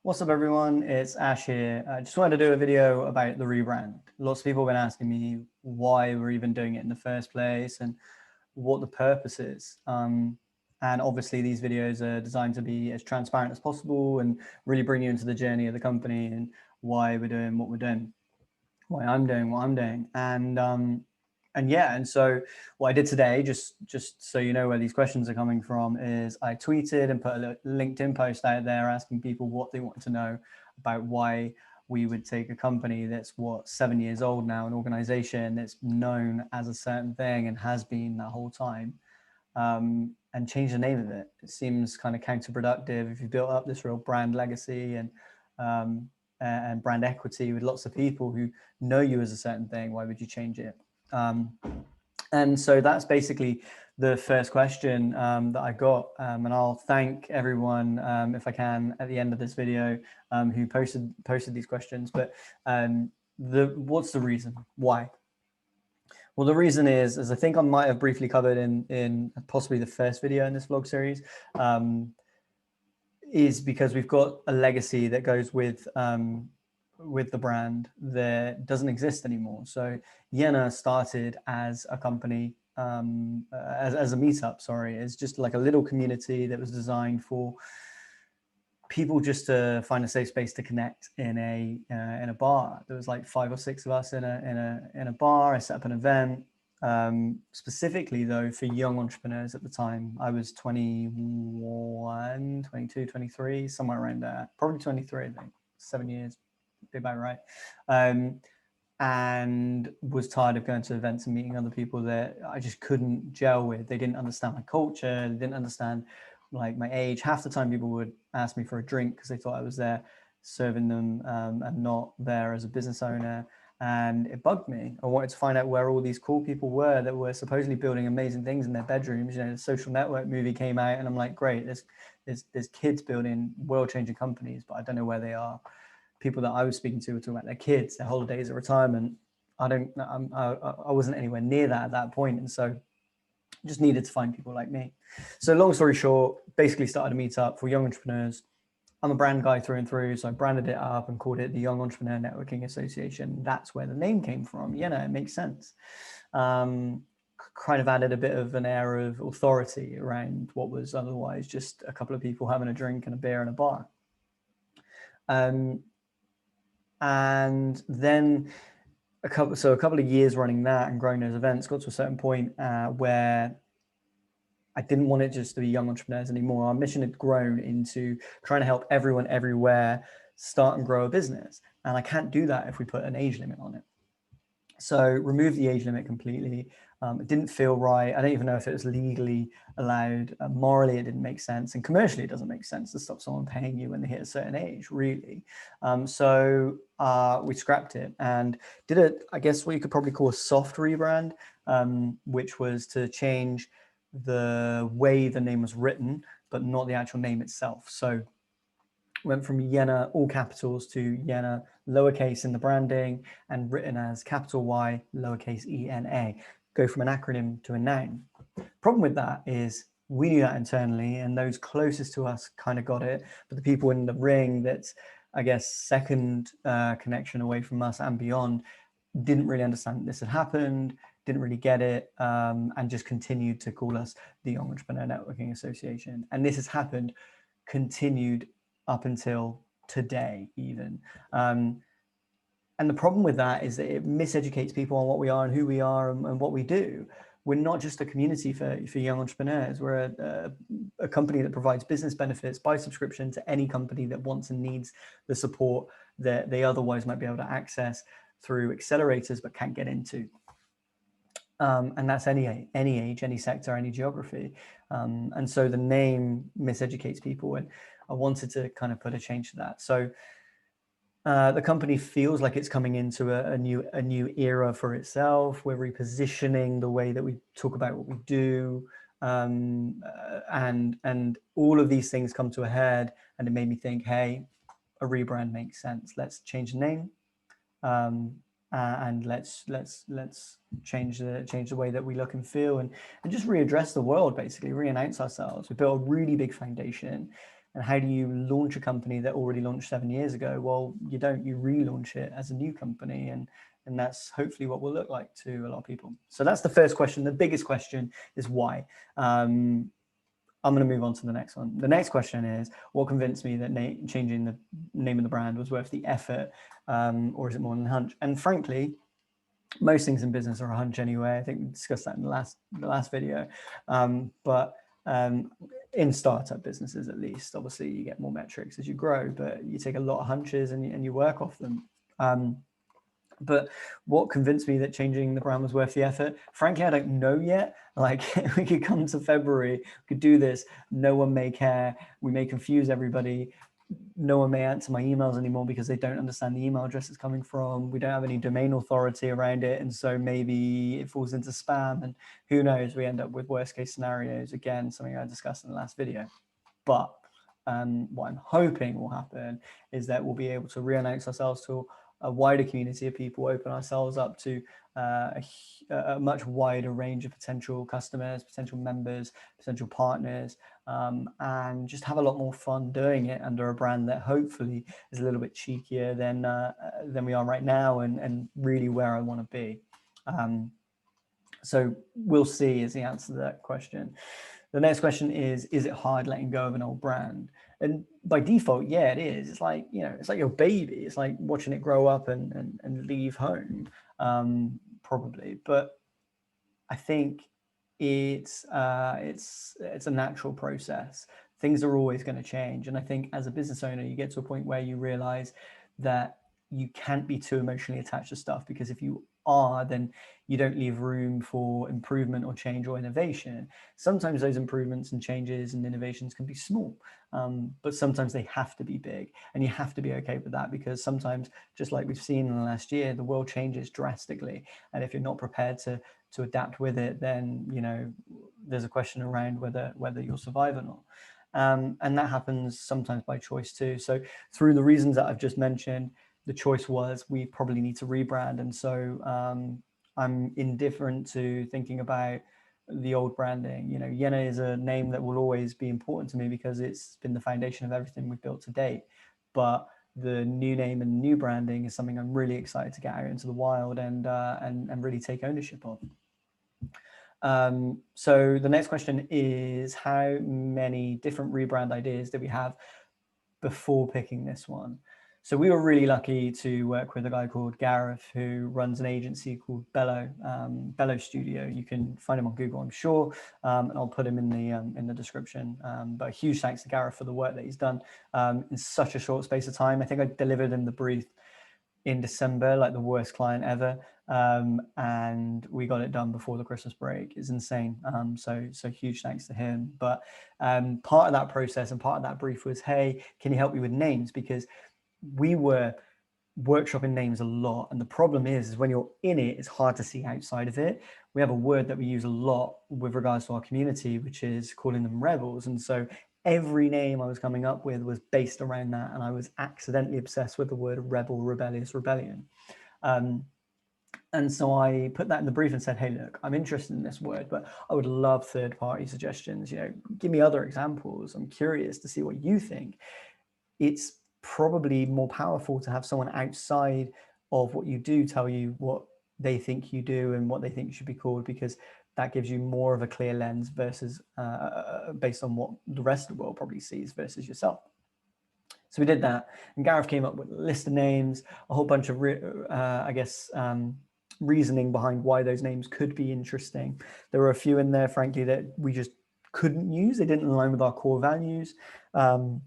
What's up, everyone? It's Ash here. I just wanted to do a video about the rebrand. Lots of people have been asking me why we're even doing it in the first place and what the purpose is. And obviously these videos are designed to be as transparent as possible and really bring you into the journey of the company and why we're doing what we're doing, why I'm doing what I'm doing. And so what I did today, just so you know where these questions are coming from, is I tweeted and put a LinkedIn post out there asking people what they wanted to know about why we would take a company that's 7 years old now, an organization that's known as a certain thing and has been that whole time, and change the name of it. It seems kind of counterproductive if you built up this real brand legacy and brand equity with lots of people who know you as a certain thing. Why would you change it? And so that's basically the first question that I got, and I'll thank everyone if I can at the end of this video who posted these questions. But what's the reason? Why? Well, the reason is, as I think I might have briefly covered in possibly the first video in this vlog series, is because we've got a legacy that goes with the brand that doesn't exist anymore. So Yena started as a company, as a meetup, sorry. It's just like a little community that was designed for people just to find a safe space to connect in a bar. There was like 5 or 6 of us in a bar. I set up an event, specifically though for young entrepreneurs at the time. I was 21, 22, 23, somewhere around there, probably 23, I think, 7 years. Be about right. And was tired of going to events and meeting other people that I just couldn't gel with. They didn't understand my culture. They didn't understand like my age. Half the time people would ask me for a drink because they thought I was there serving them and not there as a business owner. And it bugged me. I wanted to find out where all these cool people were that were supposedly building amazing things in their bedrooms. You know, the Social Network movie came out and I'm like, great, there's kids building world-changing companies, but I don't know where they are. People that I was speaking to were talking about their kids, their holidays, their retirement. I wasn't anywhere near that at that point. And so just needed to find people like me. So long story short, basically started a meetup for young entrepreneurs. I'm a brand guy through and through. So I branded it up and called it the Young Entrepreneur Networking Association. That's where the name came from. You know, it makes sense. Kind of added a bit of an air of authority around what was otherwise just a couple of people having a drink and a beer in a bar. And then a couple of years running that and growing those events got to a certain point where I didn't want it just to be young entrepreneurs anymore. Our mission had grown into trying to help everyone everywhere start and grow a business. And I can't do that if we put an age limit on it. So remove the age limit completely. It didn't feel right. I don't even know if it was legally allowed. Morally, it didn't make sense. And commercially, it doesn't make sense to stop someone paying you when they hit a certain age, really. So we scrapped it and did I guess what you could probably call a soft rebrand, which was to change the way the name was written, but not the actual name itself. So went from Yena, all capitals, to Yena, lowercase in the branding and written as capital Y, lowercase ENA. Go from an acronym to a noun. Problem with that is we knew that internally and those closest to us kind of got it, but the people in the ring that's, I guess, second connection away from us and beyond didn't really understand that this had happened, didn't really get it, and just continued to call us the Young Entrepreneur Networking Association. And this has happened, continued up until today even. And the problem with that is that it miseducates people on what we are and who we are and what we do. We're not just a community for young entrepreneurs. We're a company that provides business benefits by subscription to any company that wants and needs the support that they otherwise might be able to access through accelerators but can't get into. And that's any age, any sector, any geography. And so the name miseducates people, and I wanted to kind of put a change to that. So the company feels like it's coming into a new era for itself. We're repositioning the way that we talk about what we do, and all of these things come to a head. And it made me think, hey, a rebrand makes sense. Let's change the name, and let's change the way that we look and feel, and just readdress the world, basically re-announce ourselves. We built a really big foundation. And how do you launch a company that already launched 7 years ago? Well, you don't, you relaunch it as a new company. And that's hopefully what will look like to a lot of people. So that's the first question. The biggest question is why. I'm going to move on to the next one. The next question is, what convinced me that changing the name of the brand was worth the effort, or is it more than a hunch? And frankly, most things in business are a hunch anyway. I think we discussed that in the last video. But in startup businesses, at least, obviously you get more metrics as you grow, but you take a lot of hunches and you work off them. But what convinced me that changing the brand was worth the effort? Frankly, I don't know yet. Like, we could come to February, we could do this. No one may care. We may confuse everybody. No one may answer my emails anymore because they don't understand the email address it's coming from. We don't have any domain authority around it. And so maybe it falls into spam, and who knows, we end up with worst case scenarios. Again, something I discussed in the last video. But what I'm hoping will happen is that we'll be able to re-announce ourselves to a wider community of people, open ourselves up to a much wider range of potential customers, potential members, potential partners, and just have a lot more fun doing it under a brand that hopefully is a little bit cheekier than we are right now, and really where I want to be. So we'll see is the answer to that question. The next question is it hard letting go of an old brand? And by default, yeah, it is. It's like, it's like your baby. It's like watching it grow up and leave home, probably. But I think it's a natural process. Things are always going to change. And I think as a business owner, you get to a point where you realize that you can't be too emotionally attached to stuff, because if you are, then you don't leave room for improvement or change or innovation. Sometimes those improvements and changes and innovations can be small, but sometimes they have to be big, and you have to be okay with that, because sometimes, just like we've seen in the last year, the world changes drastically, and if you're not prepared to adapt with it, then there's a question around whether you'll survive or not. And that happens sometimes by choice too. So through the reasons that I've just mentioned, the choice was we probably need to rebrand. And so I'm indifferent to thinking about the old branding. Yena is a name that will always be important to me because it's been the foundation of everything we've built to date. But the new name and new branding is something I'm really excited to get out into the wild and really take ownership of. So the next question is, how many different rebrand ideas did we have before picking this one? So we were really lucky to work with a guy called Gareth, who runs an agency called Bello Studio. You can find him on Google, I'm sure, and I'll put him in the description. But a huge thanks to Gareth for the work that he's done in such a short space of time. I think I delivered him the brief in December, like the worst client ever, and we got it done before the Christmas break. It's insane. So huge thanks to him. But part of that process and part of that brief was, hey, can you help me with names? Because we were workshopping names a lot, and the problem is when you're in it, it's hard to see outside of it. We have a word that we use a lot with regards to our community, which is calling them rebels. And so every name I was coming up with was based around that, and I was accidentally obsessed with the word rebel, rebellious, rebellion. And so I put that in the brief and said, hey, look, I'm interested in this word, but I would love third-party suggestions. Give me other examples. I'm curious to see what you think. It's probably more powerful to have someone outside of what you do tell you what they think you do and what they think you should be called, because that gives you more of a clear lens versus based on what the rest of the world probably sees versus yourself. So we did that, and Gareth came up with a list of names, a whole bunch of, reasoning behind why those names could be interesting. There were a few in there, frankly, that we just couldn't use. They didn't align with our core values. And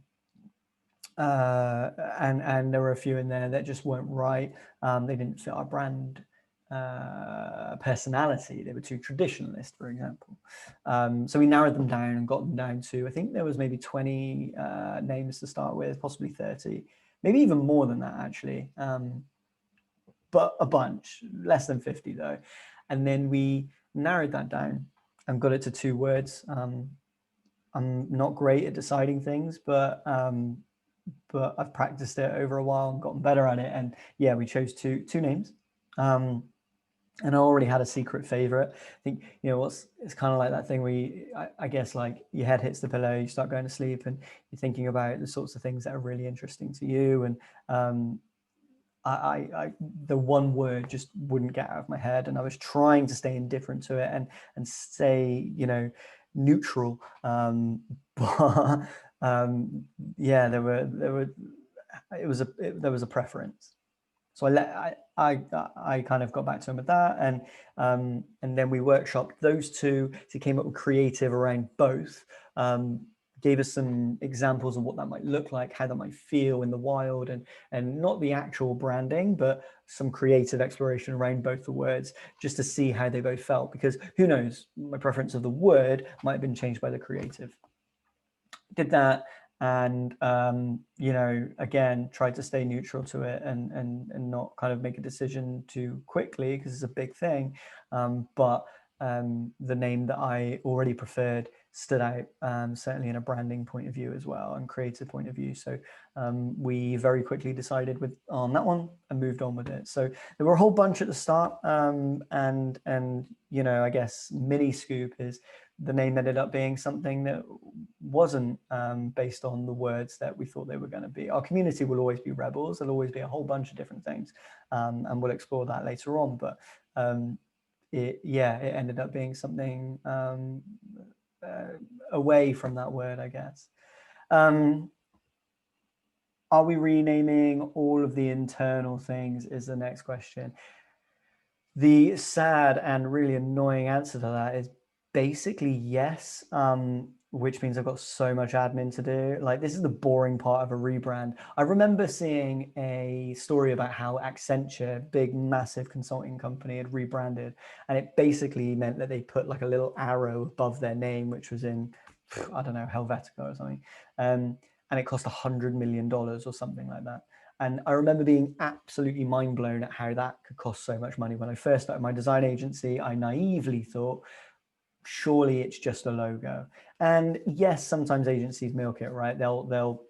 there were a few in there that just weren't right. They didn't fit our brand personality. They were too traditionalist, for example. So we narrowed them down and got them down to, I think there was maybe 20 names to start with, possibly 30, maybe even more than that, actually. But a bunch, less than 50 though. And then we narrowed that down and got it to 2 words. I'm not great at deciding things, but I've practiced it over a while and gotten better at it. And yeah, we chose two names. And I already had a secret favorite. I think, it's kind of like that thing where I guess like your head hits the pillow, you start going to sleep, and you're thinking about the sorts of things that are really interesting to you. And the one word just wouldn't get out of my head, and I was trying to stay indifferent to it and stay, neutral. But yeah, there was a preference. So I kind of got back to him with that, and then we workshopped those two. So he came up with creative around both. Gave us some examples of what that might look like, how that might feel in the wild, and not the actual branding, but some creative exploration around both the words, just to see how they both felt. Because who knows, my preference of the word might have been changed by the creative. Did that, and again, tried to stay neutral to it, and not kind of make a decision too quickly, because it's a big thing. But the name that I already preferred stood out, certainly in a branding point of view as well, and creative point of view. So we very quickly decided on that one and moved on with it. So there were a whole bunch at the start, and I guess mini scoop is the name ended up being something that wasn't based on the words that we thought they were going to be. Our community will always be rebels. There'll always be a whole bunch of different things, and we'll explore that later on. But it ended up being something away from that word, I guess. Are we renaming all of the internal things is the next question. The sad and really annoying answer to that is basically yes, which means I've got so much admin to do. Like, this is the boring part of a rebrand. I remember seeing a story about how Accenture, big, massive consulting company, had rebranded, and it basically meant that they put like a little arrow above their name, which was in, I don't know, Helvetica or something. And it cost $100 million or something like that. And I remember being absolutely mind blown at how that could cost so much money. When I first started my design agency, I naively thought, surely it's just a logo. And yes, sometimes agencies milk it, right? They'll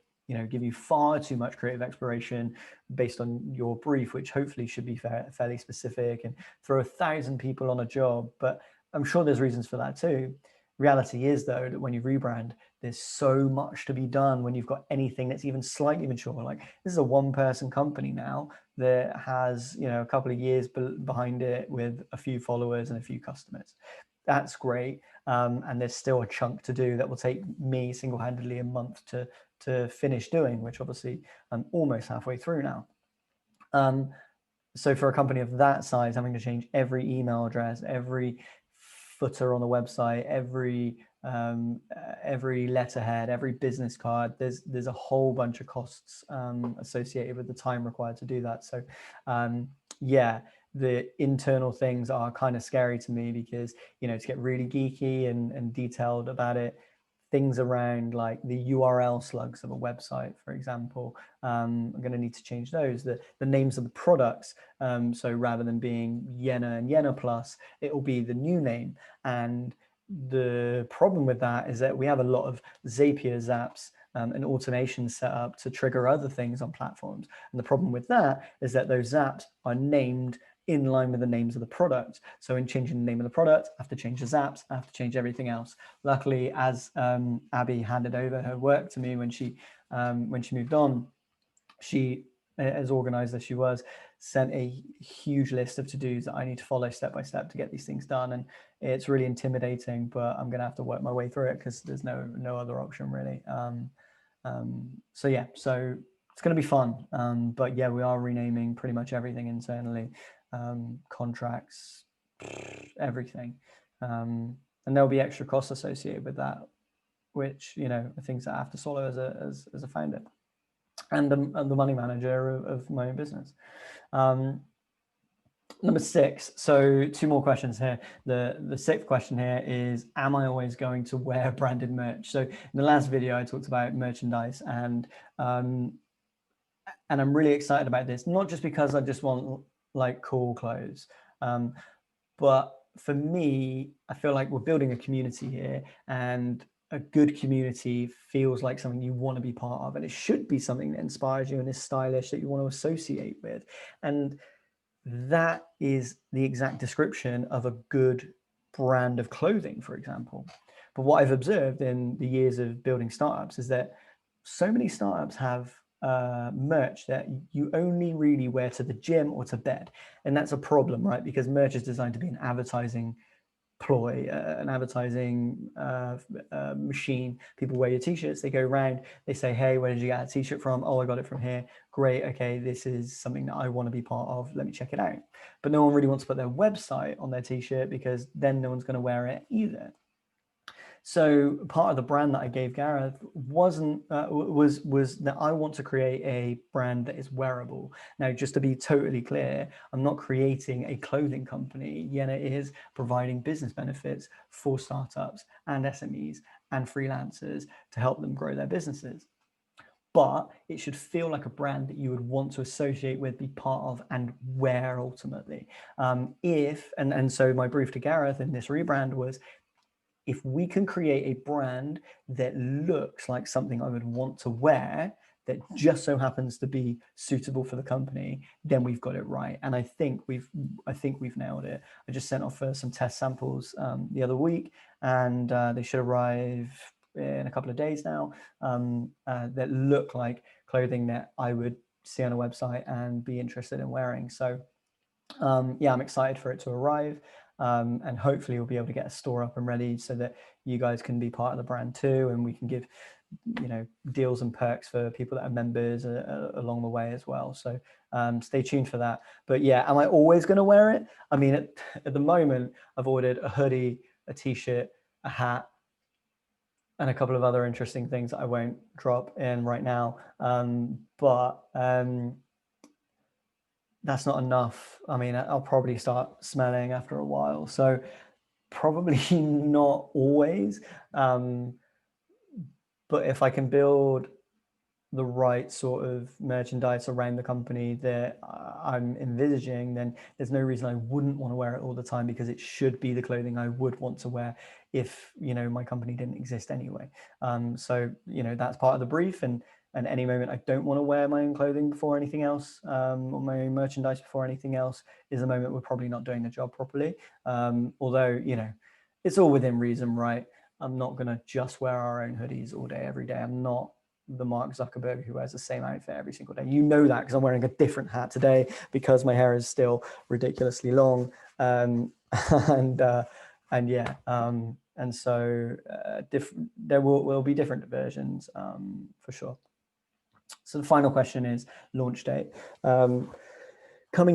give you far too much creative exploration based on your brief, which hopefully should be fairly specific, and throw 1,000 people on a job. But I'm sure there's reasons for that too. Reality is, though, that when you rebrand, there's so much to be done when you've got anything that's even slightly mature. Like, this is a one-person company now that has, a couple of years behind it with a few followers and a few customers. That's great. And there's still a chunk to do that will take me single-handedly a month to finish doing, which obviously I'm almost halfway through now. So for a company of that size, having to change every email address, every footer on the website, every letterhead, every business card, there's a whole bunch of costs associated with the time required to do that. So the internal things are kind of scary to me, because to get really geeky and detailed about it, things around like the URL slugs of a website, for example, I'm going to need to change those. The names of the products, so rather than being Yena and Yena Plus, it will be the new name. And the problem with that is that we have a lot of Zapier zaps and automation set up to trigger other things on platforms. And the problem with that is that those zaps are named in line with the names of the product. So in changing the name of the product, I have to change the zaps, I have to change everything else. Luckily, as Abby handed over her work to me when she moved on, she, as organized as she was, sent a huge list of to-dos that I need to follow step by step to get these things done. And it's really intimidating, but I'm going to have to work my way through it, because there's no other option really. So it's going to be fun. But yeah, we are renaming pretty much everything internally, contracts, everything. And there'll be extra costs associated with that, which, are things that I have to swallow as a founder and the money manager of my own business. Number 6. So 2 more questions here. The 6th question here is, am I always going to wear branded merch? So in the last video, I talked about merchandise, and I'm really excited about this, not just because I just want like cool clothes, but for me, I feel like we're building a community here, and a good community feels like something you want to be part of, and it should be something that inspires you and is stylish, that you want to associate with. And that is the exact description of a good brand of clothing, for example. But what I've observed in the years of building startups is that so many startups have merch that you only really wear to the gym or to bed. And that's a problem, right? Because merch is designed to be an advertising ploy, an advertising machine. People wear your t-shirts, they go around, they say, hey, where did you get that t-shirt from? Oh, I got it from here. Great. Okay, this is something that I want to be part of. Let me check it out. But no one really wants to put their website on their t-shirt because then no one's going to wear it either. So part of the brand that I gave Gareth was that I want to create a brand that is wearable. Now, just to be totally clear, I'm not creating a clothing company. Yenna is providing business benefits for startups and SMEs and freelancers to help them grow their businesses. But it should feel like a brand that you would want to associate with, be part of, and wear ultimately. So my brief to Gareth in this rebrand was, if we can create a brand that looks like something I would want to wear, that just so happens to be suitable for the company, then we've got it right. And I think we've nailed it. I just sent off some test samples the other week, and they should arrive in a couple of days now, that look like clothing that I would see on a website and be interested in wearing. So yeah, I'm excited for it to arrive. And hopefully we'll be able to get a store up and ready so that you guys can be part of the brand too, and we can give, deals and perks for people that are members along the way as well. So stay tuned for that. But yeah, am I always going to wear it? I mean, at the moment, I've ordered a hoodie, a t-shirt, a hat, and a couple of other interesting things that I won't drop in right now. But that's not enough. I mean, I'll probably start smelling after a while. So probably not always. But if I can build the right sort of merchandise around the company that I'm envisaging, then there's no reason I wouldn't want to wear it all the time, because it should be the clothing I would want to wear if, my company didn't exist anyway. So, that's part of the brief. And any moment I don't want to wear my own clothing before anything else, or my own merchandise before anything else, is a moment we're probably not doing the job properly. Although, it's all within reason, right? I'm not going to just wear our own hoodies all day, every day. I'm not the Mark Zuckerberg who wears the same outfit every single day. You know that because I'm wearing a different hat today because my hair is still ridiculously long. And yeah, and so there will be different versions for sure. So the final question is launch date. Coming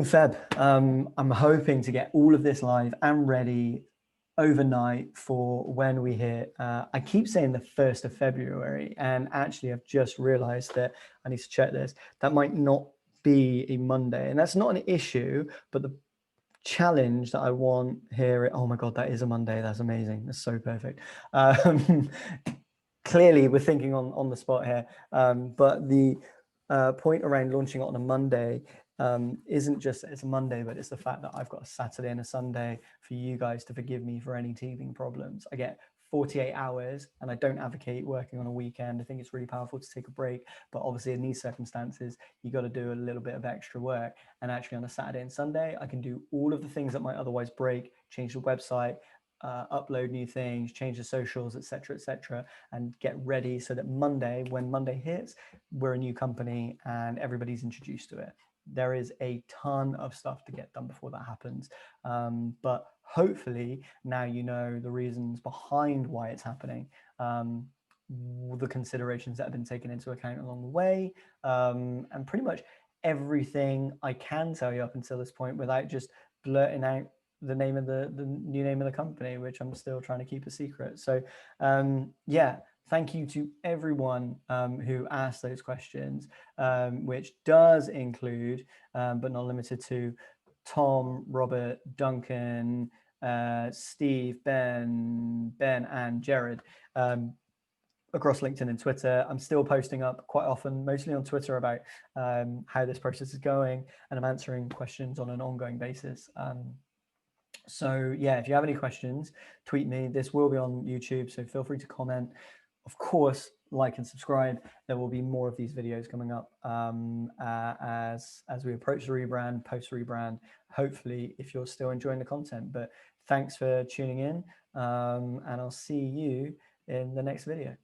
Feb, I'm hoping to get all of this live and ready overnight for when we hit, I keep saying the 1st of February, and actually I've just realized that I need to check this. That might not be a Monday, and that's not an issue, but the challenge that I want here, oh my God, that is a Monday. That's amazing. That's so perfect. Clearly we're thinking on the spot here, but the point around launching it on a Monday isn't just that it's a Monday, but it's the fact that I've got a Saturday and a Sunday for you guys to forgive me for any teething problems. I get 48 hours, and I don't advocate working on a weekend. I think it's really powerful to take a break, but obviously in these circumstances, you got to do a little bit of extra work. And actually on a Saturday and Sunday, I can do all of the things that might otherwise break, change the website, upload new things, change the socials, etc., and get ready so that Monday, when Monday hits, we're a new company and everybody's introduced to it. There is a ton of stuff to get done before that happens. But hopefully now you know the reasons behind why it's happening, the considerations that have been taken into account along the way, and pretty much everything I can tell you up until this point without just blurting out the name of the new name of the company, which I'm still trying to keep a secret. So yeah, thank you to everyone who asked those questions, which does include, but not limited to, Tom, Robert, Duncan, Steve, Ben, and Jared. Across LinkedIn and Twitter. I'm still posting up quite often, mostly on Twitter, about how this process is going, and I'm answering questions on an ongoing basis. So yeah, if you have any questions, tweet me. This will be on YouTube, so feel free to comment. Of course, like and subscribe. There will be more of these videos coming up as we approach the rebrand, post rebrand, hopefully, if you're still enjoying the content. But thanks for tuning in, and I'll see you in the next video.